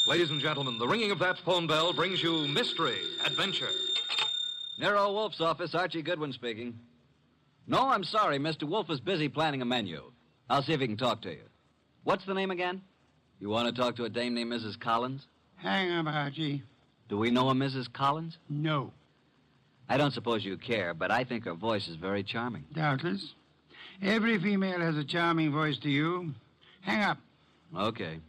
Ladies and gentlemen, the ringing of that phone bell brings you mystery, adventure. Nero Wolfe's office, Archie Goodwin speaking. No, I'm sorry. Mr. Wolfe is busy planning a menu. I'll see if he can talk to you. What's the name again? You want to talk to a dame named Mrs. Collins? Hang up, Archie. Do we know a Mrs. Collins? No. I don't suppose you care, but I think her voice is very charming. Doubtless. Every female has a charming voice to you. Hang up. Okay.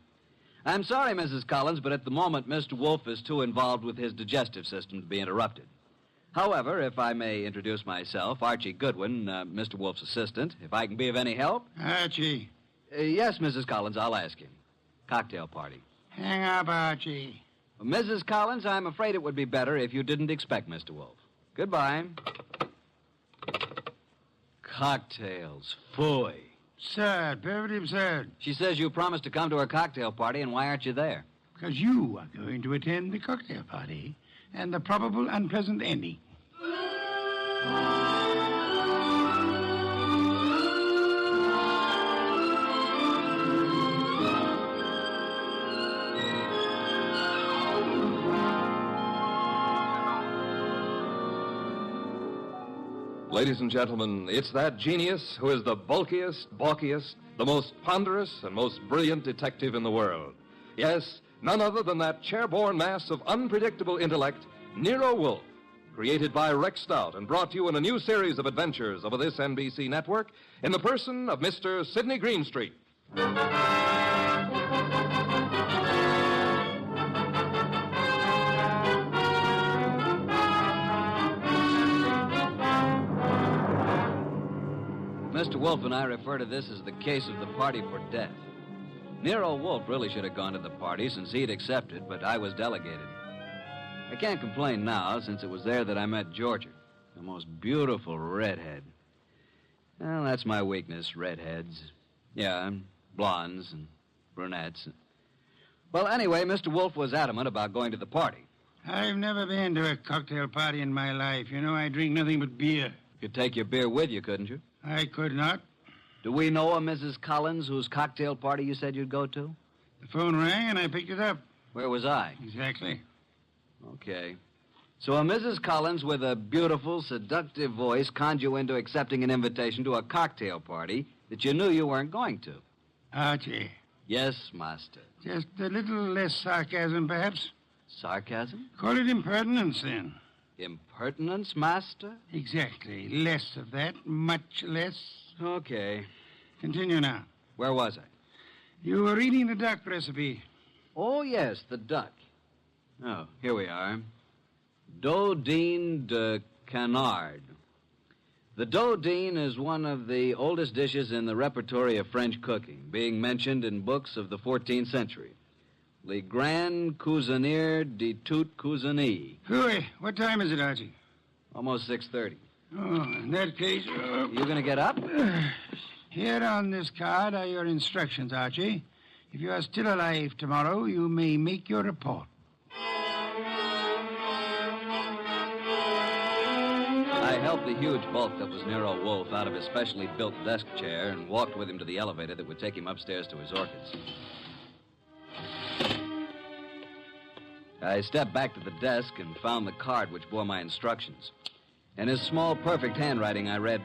I'm sorry, Mrs. Collins, but at the moment, Mr. Wolfe is too involved with his digestive system to be interrupted. However, if I may introduce myself, Archie Goodwin, Mr. Wolfe's assistant, if I can be of any help. Archie. Yes, Mrs. Collins, I'll ask him. Cocktail party. Hang up, Archie. Mrs. Collins, I'm afraid it would be better if you didn't expect Mr. Wolfe. Goodbye. Cocktails. Phooey. Absurd. Perfectly absurd. She says you promised to come to her cocktail party, and why aren't you there? Because you are going to attend the cocktail party and the probable unpleasant ending. Ladies and gentlemen, it's that genius who is the bulkiest, balkiest, the most ponderous, and most brilliant detective in the world. Yes, none other than that chair-borne mass of unpredictable intellect, Nero Wolfe, created by Rex Stout and brought to you in a new series of adventures over this NBC network in the person of Mr. Sidney Greenstreet. Mr. Wolfe and I refer to this as the case of the party for death. Nero Wolfe really should have gone to the party since he'd accepted, but I was delegated. I can't complain now, since it was there that I met Georgia, the most beautiful redhead. Well, that's my weakness, redheads. Yeah, and blondes and brunettes. Well, anyway, Mr. Wolfe was adamant about going to the party. I've never been to a cocktail party in my life. You know, I drink nothing but beer. You could take your beer with you, couldn't you? I could not. Do we know a Mrs. Collins whose cocktail party you said you'd go to? The phone rang and I picked it up. Where was I? Exactly. Okay. So a Mrs. Collins with a beautiful, seductive voice conned you into accepting an invitation to a cocktail party that you knew you weren't going to. Archie. Yes, master. Just a little less sarcasm, perhaps. Sarcasm? Call it impertinence, then. Impertinence, master? Exactly. Less of that. Much less. Okay. Continue now. Where was I? You were reading the duck recipe. Oh, yes, the duck. Oh, here we are. Dodine de canard. The dodine is one of the oldest dishes in the repertory of French cooking, being mentioned in books of the 14th century. Le Grand Cuisinier de Toute Cuisine. Hooey, what time is it, Archie? Almost 6:30. Oh, in that case... You going to get up? Here on this card are your instructions, Archie. If you are still alive tomorrow, you may make your report. I helped the huge bulk that was Nero Wolfe out of his specially built desk chair and walked with him to the elevator that would take him upstairs to his orchids. I stepped back to the desk and found the card which bore my instructions. In his small, perfect handwriting, I read,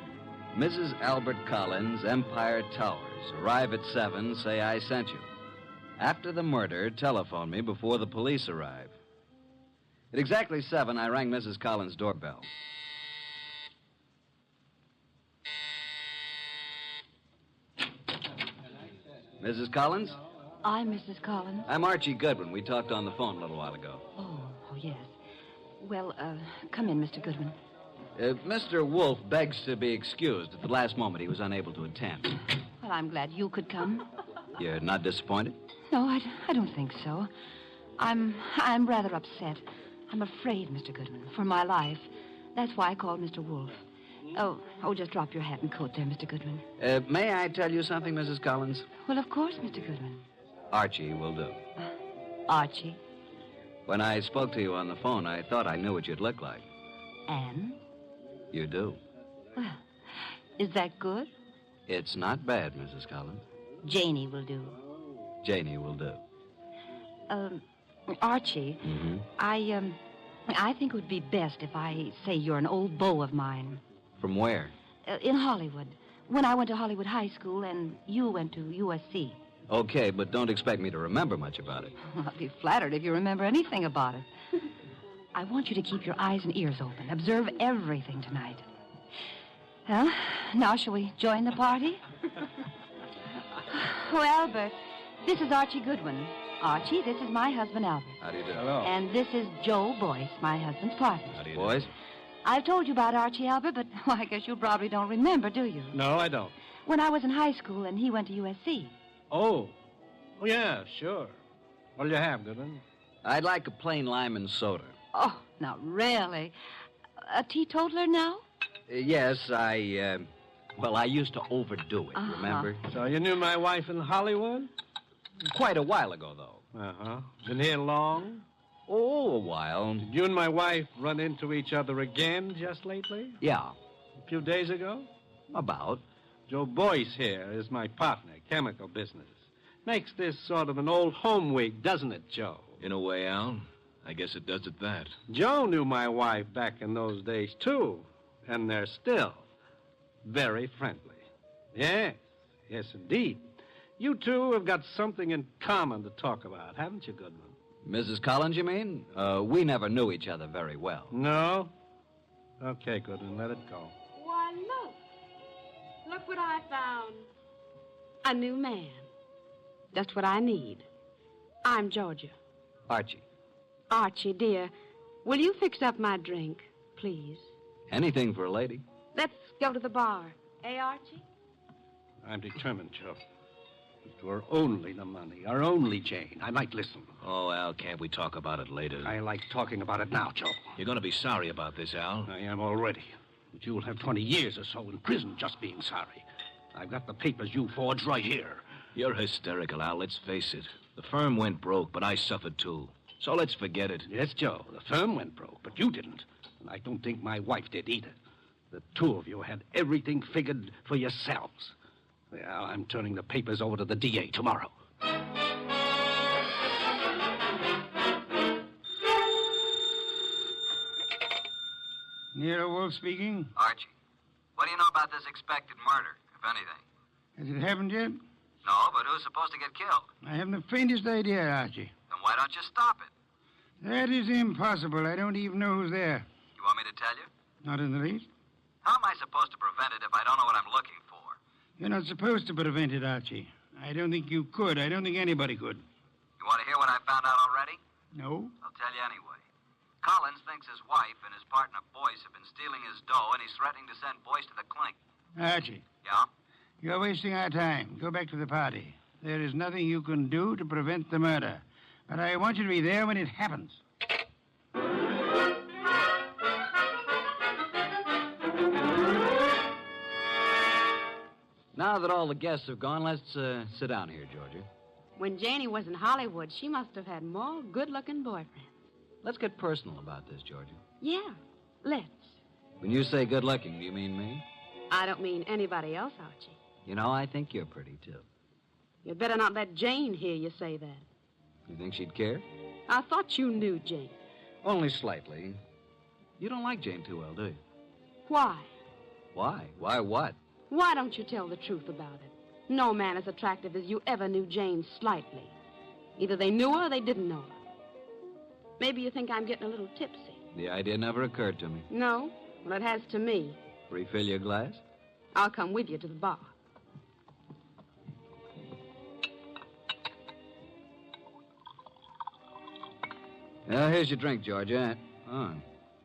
Mrs. Albert Collins, Empire Towers. Arrive at 7, say I sent you. After the murder, telephone me before the police arrive. At exactly 7, I rang Mrs. Collins' doorbell. Mrs. Collins? I'm Mrs. Collins. I'm Archie Goodwin. We talked on the phone a little while ago. Oh, yes. Well, come in, Mr. Goodwin. Mr. Wolfe begs to be excused. At the last moment, he was unable to attend. Well, I'm glad you could come. You're not disappointed? No, I don't think so. I'm rather upset. I'm afraid, Mr. Goodwin, for my life. That's why I called Mr. Wolfe. Oh, just drop your hat and coat there, Mr. Goodwin. May I tell you something, Mrs. Collins? Well, of course, Mr. Goodwin. Archie will do. Archie? When I spoke to you on the phone, I thought I knew what you'd look like. And? You do. Well, is that good? It's not bad, Mrs. Collins. Janie will do. Janie will do. Archie, Mm-hmm. I think it would be best if I say you're an old beau of mine. From where? In Hollywood. When I went to Hollywood High School and you went to USC. Okay, but don't expect me to remember much about it. I'll be flattered if you remember anything about it. I want you to keep your eyes and ears open. Observe everything tonight. Well, now shall we join the party? Oh, Albert, this is Archie Goodwin. Archie, this is my husband, Albert. How do you do? Hello. And this is Joe Boyce, my husband's partner. How do you do? Boys? I've told you about Archie, Albert, but well, I guess you probably don't remember, do you? No, I don't. When I was in high school and he went to USC. Oh, yeah, sure. What'll you have, Goodwin? I'd like a plain lime and soda. Oh, now, really? A teetotaler now? Yes, I used to overdo it, Uh-huh. remember? So you knew my wife in Hollywood? Quite a while ago, though. Uh-huh. Been here long? Oh, a while. Did you and my wife run into each other again just lately? Yeah, A few days ago? about. Joe Boyce here is my partner, chemical business. Makes this sort of an old home week, doesn't it, Joe? In a way, Al. I guess it does at that. Joe knew my wife back in those days, too. And they're still very friendly. Yes, yes, indeed. You two have got something in common to talk about, haven't you, Goodwin? Mrs. Collins, you mean? We never knew each other very well. No? Okay, Goodwin, let it go. Why, look. Look what I found. A new man. Just what I need. I'm Georgia. Archie, Archie, dear, will you fix up my drink, please? anything for a lady. Let's go to the bar. Eh, Archie? I'm determined, Joe. It were only the money, our only Jane. I might listen. Oh, Al, can't we talk about it later? I like talking about it now, Joe. You're going to be sorry about this, Al. I am already. But you'll have 20 years or so in prison just being sorry. I've got the papers you forged right here. You're hysterical, Al. Let's face it. The firm went broke, but I suffered too. So let's forget it. Yes, Joe, the firm went broke, but you didn't. And I don't think my wife did either. The two of you had everything figured for yourselves. Well, I'm turning the papers over to the DA tomorrow. Nero Wolfe speaking. Archie, what do you know about this expected murder, if anything? Has it happened yet? No, but who's supposed to get killed? I haven't the faintest idea, Archie. Then why don't you stop it? That is impossible. I don't even know who's there. You want me to tell you? Not in the least. How am I supposed to prevent it if I don't know what I'm looking for? You're not supposed to prevent it, Archie. I don't think you could. I don't think anybody could. You want to hear what I found out already? No? I'll tell you anyway. Collins thinks his wife and his partner Boyce have been stealing his dough, and he's threatening to send Boyce to the clink. Archie, Yeah? you're wasting our time. Go back to the party. There is nothing you can do to prevent the murder. But I want you to be there when it happens. Now that all the guests have gone, let's sit down here, Georgia. When Janie was in Hollywood, she must have had more good-looking boyfriends. Let's get personal about this, Georgia. Yeah, let's. When you say good-looking, do you mean me? I don't mean anybody else, Archie. You know, I think you're pretty, too. You'd better not let Jane hear you say that. You think she'd care? I thought you knew Jane. Only slightly. You don't like Jane too well, do you? Why? Why? Why what? Why don't you tell the truth about it? No man as attractive as you ever knew Jane slightly. Either they knew her or they didn't know her. Maybe you think I'm getting a little tipsy. The idea never occurred to me. No? Well, it has to me. Refill your glass? I'll come with you to the bar. Here's your drink, Georgia. Oh,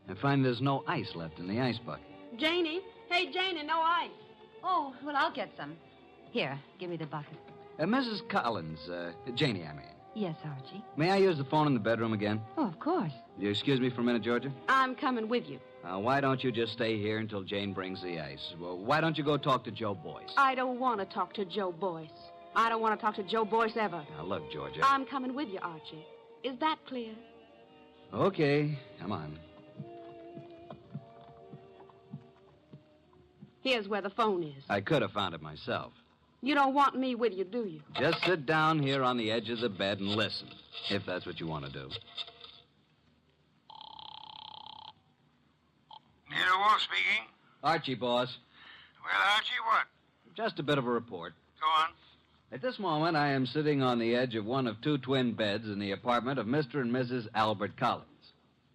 I find there's no ice left in the ice bucket. Janie? Hey, Janie, no ice. Oh, well, I'll get some. Here, give me the bucket. Mrs. Collins, Janie, I mean. Yes, Archie. May I use the phone in the bedroom again? Oh, of course. You excuse me for a minute, Georgia? I'm coming with you. Why don't you just stay here until Jane brings the ice? Well, why don't you go talk to Joe Boyce? I don't want to talk to Joe Boyce. I don't want to talk to Joe Boyce ever. Now, look, Georgia. I'm coming with you, Archie. Is that clear? Okay, come on. Here's where the phone is. I could have found it myself. You don't want me with you, do you? Just sit down here on the edge of the bed and listen. If that's what you want to do. Nero Wolfe speaking. Archie, boss. Well, Archie, what? Just a bit of a report. Go on. At this moment, I am sitting on the edge of one of two twin beds in the apartment of Mr. and Mrs. Albert Collins.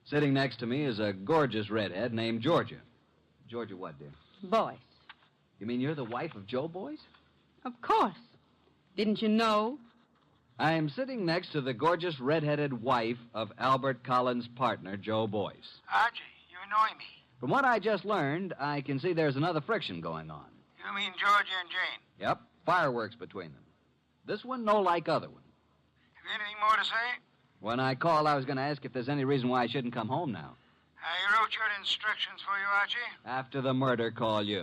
Sitting next to me is a gorgeous redhead named Georgia. Georgia what, dear? Boyce. You mean you're the wife of Joe Boyce? Of course. Didn't you know? I am sitting next to the gorgeous redheaded wife of Albert Collins' partner, Joe Boyce. Archie, you annoy me. From what I just learned, I can see there's another friction going on. You mean Georgia and Jane? Yep, fireworks between them. This one no like other one. Have you anything more to say? When I called, I was going to ask if there's any reason why I shouldn't come home now. I wrote your instructions for you, Archie. After the murder, call you.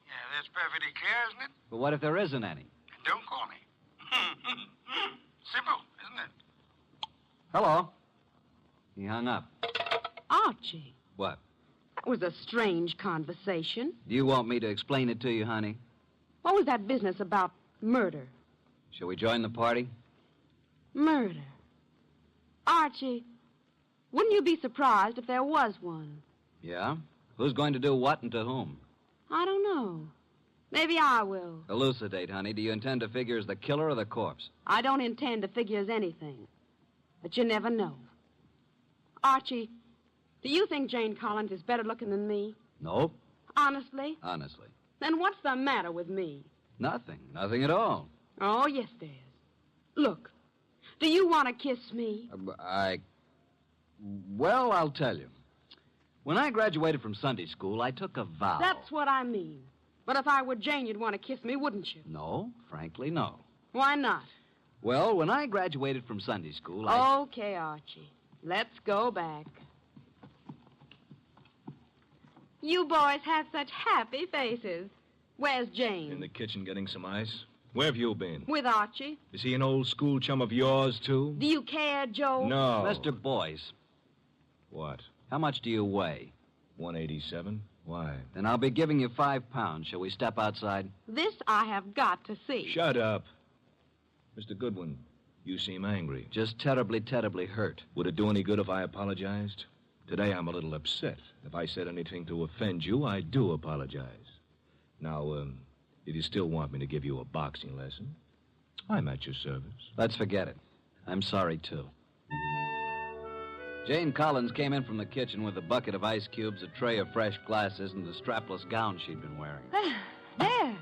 Yeah, that's perfectly clear, isn't it? But what if there isn't any? And don't call me. Simple, isn't it? Hello. He hung up. Archie. What? That was a strange conversation. Do you want me to explain it to you, honey? What was that business about murder? Shall we join the party? Murder. Archie, wouldn't you be surprised if there was one? Yeah? Who's going to do what and to whom? I don't know. Maybe I will. Elucidate, honey. Do you intend to figure as the killer or the corpse? I don't intend to figure as anything. But you never know. Archie, do you think Jane Collins is better looking than me? No. Honestly? Honestly. Then what's the matter with me? Nothing. Nothing at all. Oh, yes, there is. Look, do you want to kiss me? Well, I'll tell you. When I graduated from Sunday school, I took a vow. That's what I mean. But if I were Jane, you'd want to kiss me, wouldn't you? No, frankly, no. Why not? Well, when I graduated from Sunday school, Okay, Archie. Let's go back. You boys have such happy faces. Where's Jane? In the kitchen getting some ice. Where have you been? With Archie. Is he an old school chum of yours, too? Do you care, Joe? No. Mr. Boyce, What? how much do you weigh? 187? Why? Then I'll be giving you 5 pounds. Shall we step outside? This I have got to see. Shut up. Mr. Goodwin, you seem angry. Just terribly, terribly hurt. Would it do any good if I apologized? Today I'm a little upset. If I said anything to offend you, I do apologize. Now, if you still want me to give you a boxing lesson, I'm at your service. Let's forget it. I'm sorry, too. Jane Collins came in from the kitchen with a bucket of ice cubes, a tray of fresh glasses, and the strapless gown she'd been wearing. There.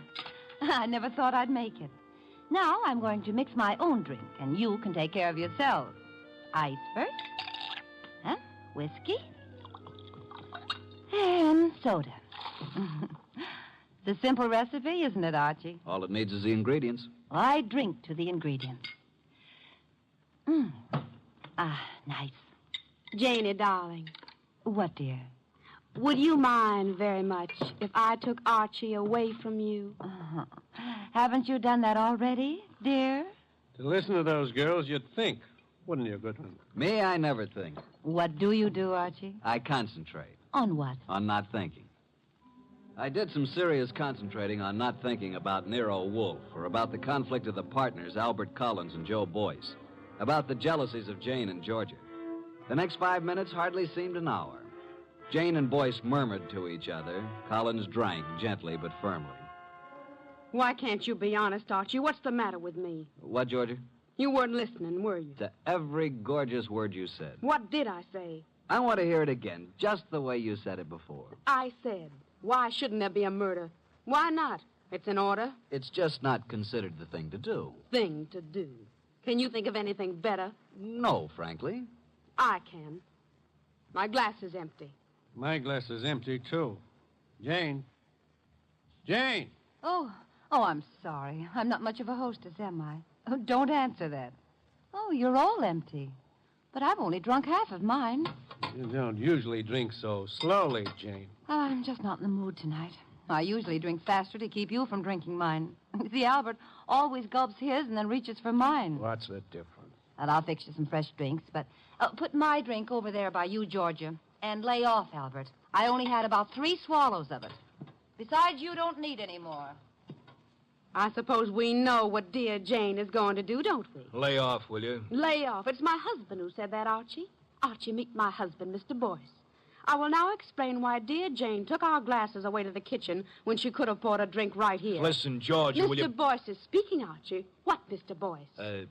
I never thought I'd make it. Now I'm going to mix my own drink, and you can take care of yourselves. Ice first. Huh? Whiskey. And soda. It's a simple recipe, isn't it, Archie? All it needs is the ingredients. I drink to the ingredients. Nice. Janie, darling, What, dear? would you mind very much if I took Archie away from you? Haven't you done that already, dear? To listen to those girls, you'd think, wouldn't you, Goodwin? Me, I never think. What do you do, Archie? I concentrate On what? on not thinking. I did some serious concentrating on not thinking about Nero Wolfe or about the conflict of the partners, Albert Collins and Joe Boyce, about the jealousies of Jane and Georgia. The next 5 minutes hardly seemed an hour. Jane and Boyce murmured to each other. Collins drank gently but firmly. Why can't you be honest, Archie? What's the matter with me? What, Georgia? You weren't listening, were you? To every gorgeous word you said. What did I say? I want to hear it again, just the way you said it before. I said, why shouldn't there be a murder? Why not? It's an order. It's just not considered the thing to do. Thing to do. Can you think of anything better? No, frankly. I can. My glass is empty. My glass is empty, too. Jane. Jane! Oh, I'm sorry. I'm not much of a hostess, am I? Oh, don't answer that. Oh, you're all empty. But I've only drunk half of mine. You don't usually drink so slowly, Jane. Well, I'm just not in the mood tonight. I usually drink faster to keep you from drinking mine. See, Albert always gulps his and then reaches for mine. What's the difference? And I'll fix you some fresh drinks, but put my drink over there by you, Georgia, and lay off, Albert. I only had about 3 swallows of it. Besides, you don't need any more. I suppose we know what dear Jane is going to do, don't we? Lay off, will you? Lay off. It's my husband who said that, Archie. Archie, meet my husband, Mr. Boyce. I will now explain why dear Jane took our glasses away to the kitchen when she could have poured a drink right here. Listen, George, will you... Mr. Boyce is speaking, Archie. What, Mr. Boyce?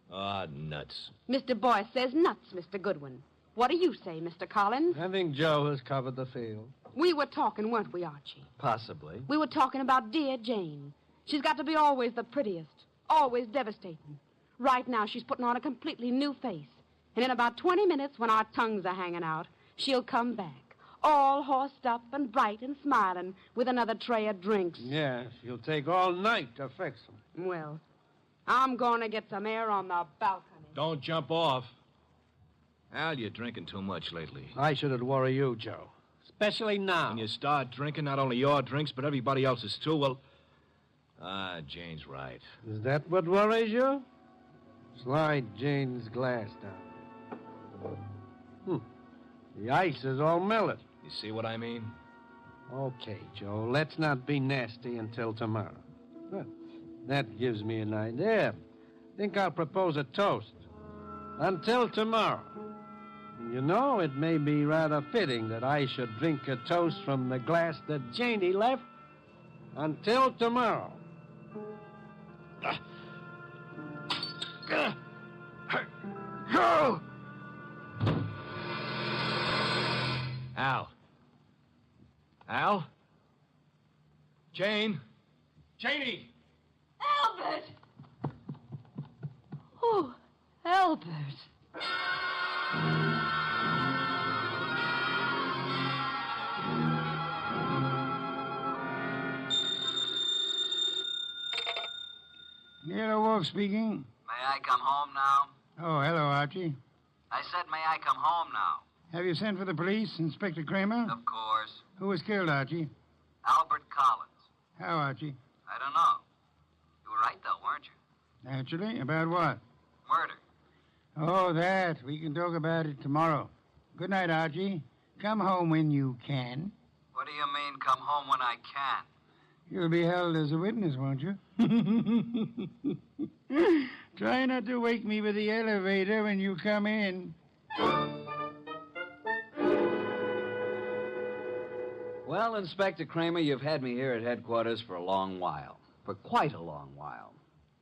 Nuts. Mr. Boyce says nuts, Mr. Goodwin. What do you say, Mr. Collins? I think Joe has covered the field. We were talking, weren't we, Archie? Possibly. We were talking about dear Jane. She's got to be always the prettiest, always devastating. Right now, she's putting on a completely new face. And in about 20 minutes, when our tongues are hanging out, she'll come back, all horsed up and bright and smiling, with another tray of drinks. Yeah, she'll take all night to fix them. Well, I'm going to get some air on the balcony. Don't jump off. Al, you're drinking too much lately. I shouldn't worry you, Joe. Especially now. When you start drinking, not only your drinks, but everybody else's too, well... Jane's right. Is that what worries you? Slide Jane's glass down. The ice is all melted. You see what I mean? Okay, Joe, let's not be nasty until tomorrow. That gives me an idea. I think I'll propose a toast. Until tomorrow. And you know, it may be rather fitting that I should drink a toast from the glass that Janie left. Until tomorrow. Go! Al? Al? Jane? Janie! Albert! Oh, Albert. Nero Wolfe speaking. May I come home now? Oh, hello, Archie. I said, may I come home now? Have you sent for the police, Inspector Kramer? Of course. Who was killed, Archie? Albert Collins. How, Archie? I don't know. You were right, though, weren't you? Naturally. About what? Murder. Oh, that. We can talk about it tomorrow. Good night, Archie. Come home when you can. What do you mean, come home when I can? You'll be held as a witness, won't you? Try not to wake me with the elevator when you come in. Well, Inspector Kramer, you've had me here at headquarters for a long while. For quite a long while.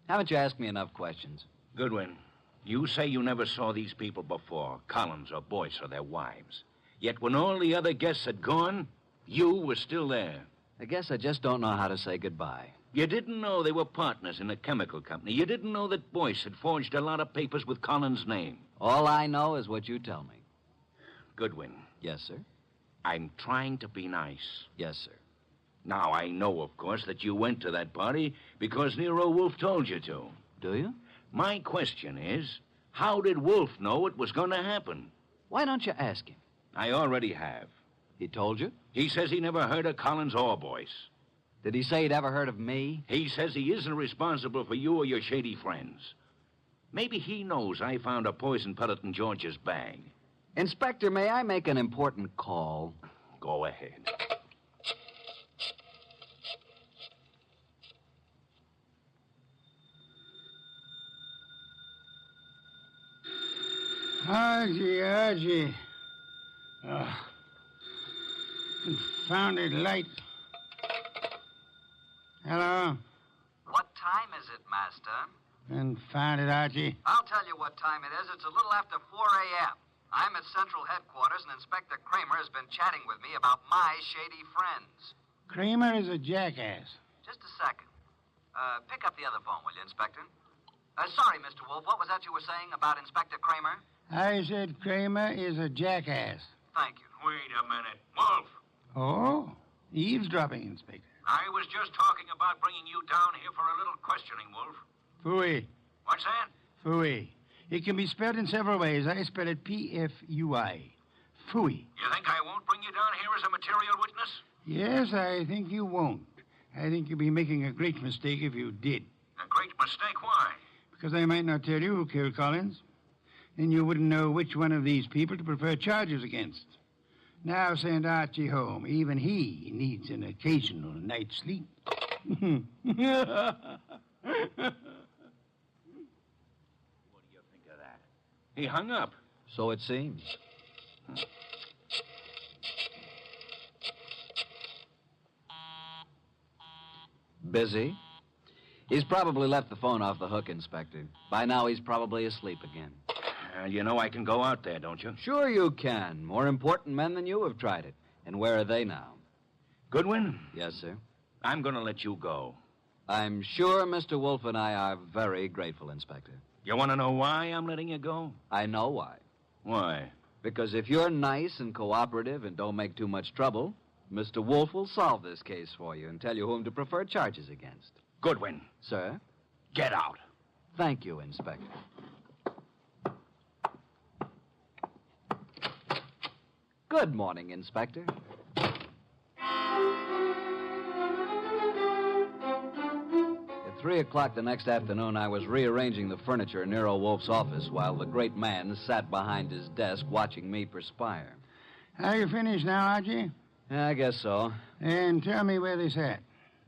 Haven't you asked me enough questions? Goodwin, you say you never saw these people before, Collins or Boyce or their wives. Yet when all the other guests had gone, you were still there. I guess I just don't know how to say goodbye. You didn't know they were partners in a chemical company. You didn't know that Boyce had forged a lot of papers with Collins' name. All I know is what you tell me. Goodwin. Yes, sir. I'm trying to be nice. Yes, sir. Now, I know, of course, that you went to that party because Nero Wolfe told you to. Do you? My question is, how did Wolfe know it was going to happen? Why don't you ask him? I already have. He told you? He says he never heard of Collins or Boyce. Did he say he'd ever heard of me? He says he isn't responsible for you or your shady friends. Maybe he knows I found a poison pellet in George's bag. Inspector, may I make an important call? Go ahead. Archie. Confounded light. Hello? What time is it, Master? Confounded, Archie. I'll tell you what time it is. It's a little after 4 a.m. I'm at Central Headquarters, and Inspector Kramer has been chatting with me about my shady friends. Kramer is a jackass. Just a second. Pick up the other phone, will you, Inspector? Sorry, Mr. Wolfe. What was that you were saying about Inspector Kramer? I said Kramer is a jackass. Thank you. Wait a minute. Wolfe, Oh? Eavesdropping, Inspector. I was just talking about bringing you down here for a little questioning, Wolfe. Phooey. What's that? Phooey. It can be spelled in several ways. I spell it P-F-U-I. Phooey. You think I won't bring you down here as a material witness? Yes, I think you won't. I think you'd be making a great mistake if you did. A great mistake? Why? Because I might not tell you who killed Collins. Then you wouldn't know which one of these people to prefer charges against. Now send Archie home. Even he needs an occasional night's sleep. What do you think of that? He hung up. So it seems. Busy? He's probably left the phone off the hook, Inspector. By now, he's probably asleep again. You know I can go out there, don't you? Sure you can. More important men than you have tried it. And where are they now? Goodwin? Yes, sir. I'm going to let you go. I'm sure Mr. Wolfe and I are very grateful, Inspector. You want to know why I'm letting you go? I know why. Why? Because if you're nice and cooperative and don't make too much trouble, Mr. Wolfe will solve this case for you and tell you whom to prefer charges against. Goodwin. Sir? Get out. Thank you, Inspector. Good morning, Inspector. At 3 o'clock the next afternoon, I was rearranging the furniture in Nero Wolfe's office while the great man sat behind his desk watching me perspire. Are you finished now, Archie? Yeah, I guess so. And tell me where they sat.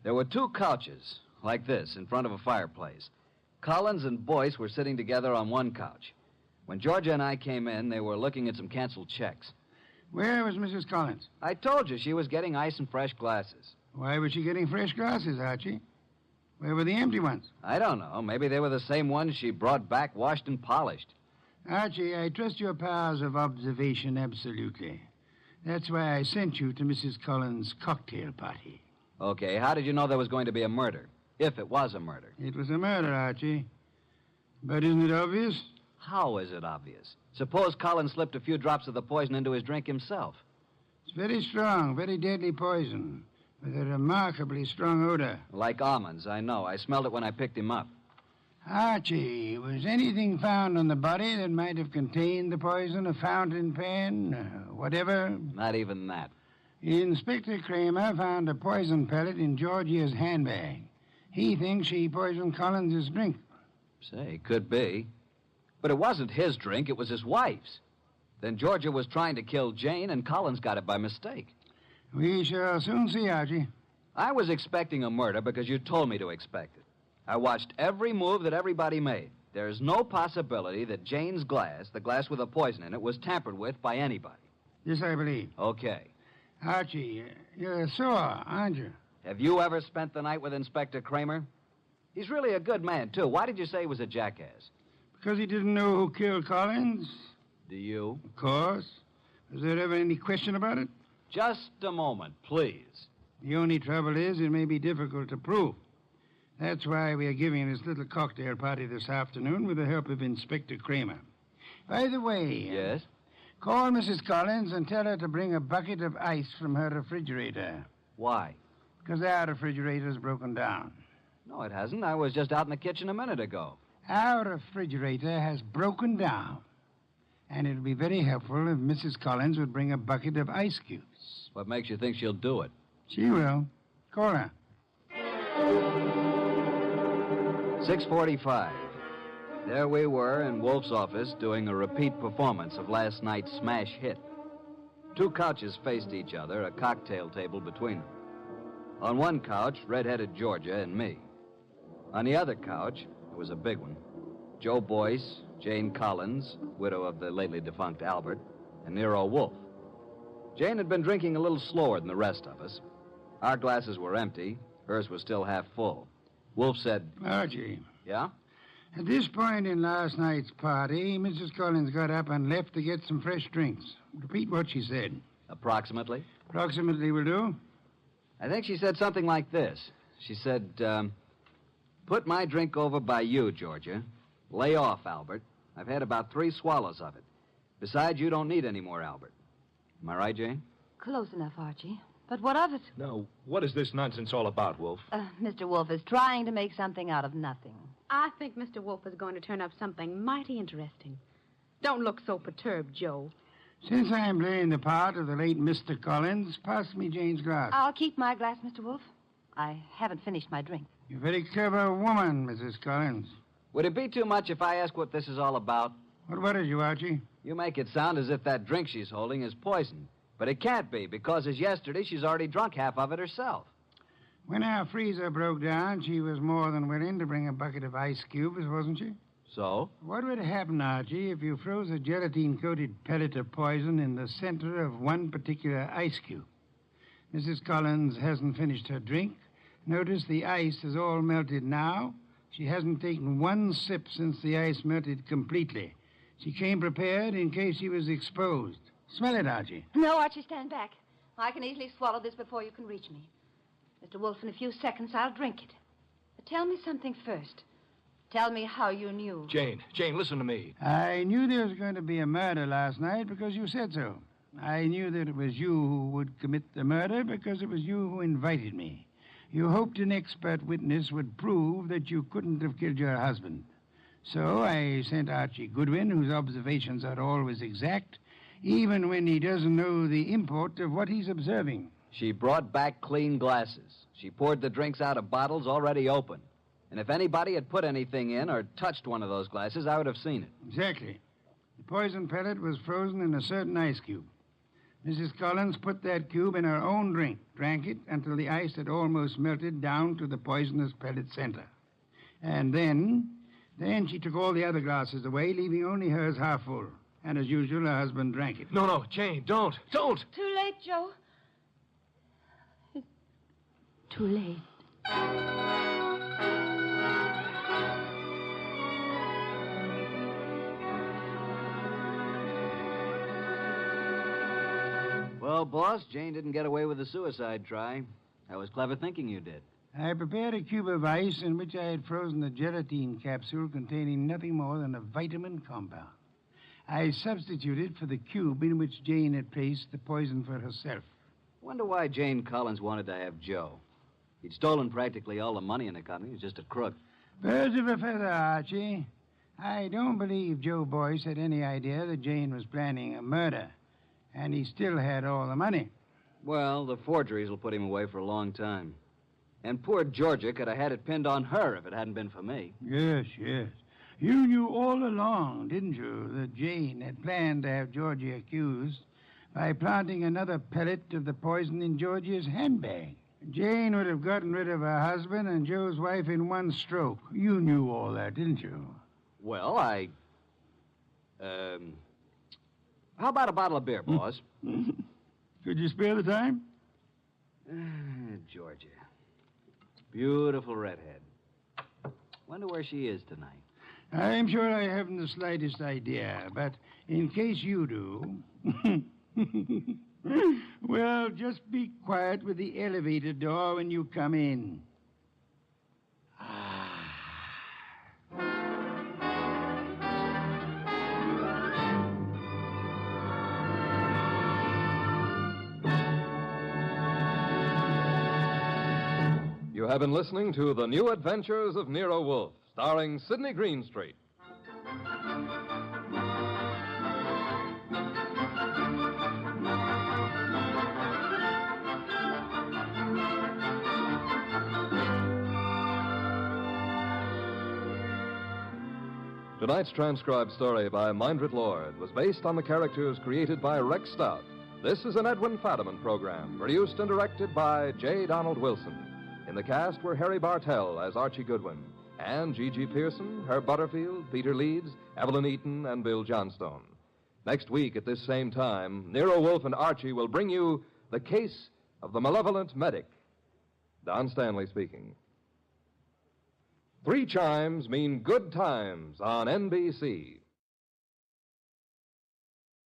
There were 2 couches, like this, in front of a fireplace. Collins and Boyce were sitting together on one couch. When Georgia and I came in, they were looking at some canceled checks. Where was Mrs. Collins? I told you she was getting ice and fresh glasses. Why was she getting fresh glasses, Archie? Where were the empty ones? I don't know. Maybe they were the same ones she brought back, washed and polished. Archie, I trust your powers of observation absolutely. That's why I sent you to Mrs. Collins' cocktail party. Okay, how did you know there was going to be a murder? If it was a murder. It was a murder, Archie. But isn't it obvious? How is it obvious? Suppose Collins slipped a few drops of the poison into his drink himself. It's very strong, very deadly poison, with a remarkably strong odor. Like almonds, I know. I smelled it when I picked him up. Archie, was anything found on the body that might have contained the poison? A fountain pen, whatever? Not even that. Inspector Kramer found a poison pellet in Georgia's handbag. He thinks she poisoned Collins' drink. Say, could be. But it wasn't his drink, it was his wife's. Then Georgia was trying to kill Jane, and Collins got it by mistake. We shall soon see, Archie. I was expecting a murder because you told me to expect it. I watched every move that everybody made. There's no possibility that Jane's glass, the glass with the poison in it, was tampered with by anybody. This I believe. Okay. Archie, you're sore, aren't you? Have you ever spent the night with Inspector Kramer? He's really a good man, too. Why did you say he was a jackass? Because he didn't know who killed Collins? Do you? Of course. Was there ever any question about it? Just a moment, please. The only trouble is it may be difficult to prove. That's why we are giving this little cocktail party this afternoon with the help of Inspector Kramer. By the way... Yes? Call Mrs. Collins and tell her to bring a bucket of ice from her refrigerator. Why? Because our refrigerator's broken down. No, it hasn't. I was just out in the kitchen a minute ago. Our refrigerator has broken down. And it would be very helpful if Mrs. Collins would bring a bucket of ice cubes. What makes you think she'll do it? She will. Call her. 6:45. There we were in Wolfe's office doing a repeat performance of last night's smash hit. 2 couches faced each other, a cocktail table between them. On one couch, red-headed Georgia and me. On the other couch, it was a big one, Joe Boyce, Jane Collins, widow of the lately defunct Albert, and Nero Wolfe. Jane had been drinking a little slower than the rest of us. Our glasses were empty. Hers was still half full. Wolfe said... Archie. Yeah? At this point in last night's party, Mrs. Collins got up and left to get some fresh drinks. Repeat what she said. Approximately? Approximately will do. I think she said something like this. She said, put my drink over by you, Georgia. Lay off, Albert. I've had about 3 swallows of it. Besides, you don't need any more, Albert. Am I right, Jane? Close enough, Archie. But what of it? Now, what is this nonsense all about, Wolfe? Mr. Wolfe is trying to make something out of nothing. I think Mr. Wolfe is going to turn up something mighty interesting. Don't look so perturbed, Joe. Since I am playing the part of the late Mr. Collins, pass me Jane's glass. I'll keep my glass, Mr. Wolfe. I haven't finished my drink. You're a very clever woman, Mrs. Collins. Would it be too much if I ask what this is all about? What worries you, Archie? You make it sound as if that drink she's holding is poison. But it can't be, because as yesterday, she's already drunk half of it herself. When our freezer broke down, she was more than willing to bring a bucket of ice cubes, wasn't she? So? What would happen, Archie, if you froze a gelatine-coated pellet of poison in the center of one particular ice cube? Mrs. Collins hasn't finished her drink. Notice the ice is all melted now. She hasn't taken one sip since the ice melted completely. She came prepared in case she was exposed. Smell it, Archie. No, Archie, stand back. I can easily swallow this before you can reach me. Mr. Wolfe, in a few seconds, I'll drink it. But tell me something first. Tell me how you knew. Jane, listen to me. I knew there was going to be a murder last night because you said so. I knew that it was you who would commit the murder because it was you who invited me. You hoped an expert witness would prove that you couldn't have killed your husband. So I sent Archie Goodwin, whose observations are always exact, even when he doesn't know the import of what he's observing. She brought back clean glasses. She poured the drinks out of bottles already open. And if anybody had put anything in or touched one of those glasses, I would have seen it. Exactly. The poison pellet was frozen in a certain ice cube. Mrs. Collins put that cube in her own drink, drank it until the ice had almost melted down to the poisonous pellet center. And then she took all the other glasses away, leaving only hers half full. And as usual, her husband drank it. No, Jane, don't. Too late, Joe. Too late. Well, boss, Jane didn't get away with the suicide try. That was clever thinking you did. I prepared a cube of ice in which I had frozen a gelatine capsule containing nothing more than a vitamin compound. I substituted for the cube in which Jane had placed the poison for herself. Wonder why Jane Collins wanted to have Joe. He'd stolen practically all the money in the company. He was just a crook. Birds of a feather, Archie. I don't believe Joe Boyce had any idea that Jane was planning a murder. And he still had all the money. Well, the forgeries will put him away for a long time. And poor Georgia could have had it pinned on her if it hadn't been for me. Yes. You knew all along, didn't you, that Jane had planned to have Georgia accused by planting another pellet of the poison in Georgia's handbag. Jane would have gotten rid of her husband and Joe's wife in one stroke. You knew all that, didn't you? Well, how about a bottle of beer, boss? Could you spare the time? Georgia. Beautiful redhead. Wonder where she is tonight. I'm sure I haven't the slightest idea, but in case you do... well, just be quiet with the elevator door when you come in. You have been listening to The New Adventures of Nero Wolfe, starring Sidney Greenstreet. Tonight's transcribed story by Mindred Lord was based on the characters created by Rex Stout. This is an Edwin Fadiman program, produced and directed by J. Donald Wilson. In the cast were Harry Bartell as Archie Goodwin, and G.G. Pearson, Herb Butterfield, Peter Leeds, Evelyn Eaton, and Bill Johnstone. Next week at this same time, Nero Wolfe and Archie will bring you The Case of the Malevolent Medic. Don Stanley speaking. 3 chimes mean good times on NBC.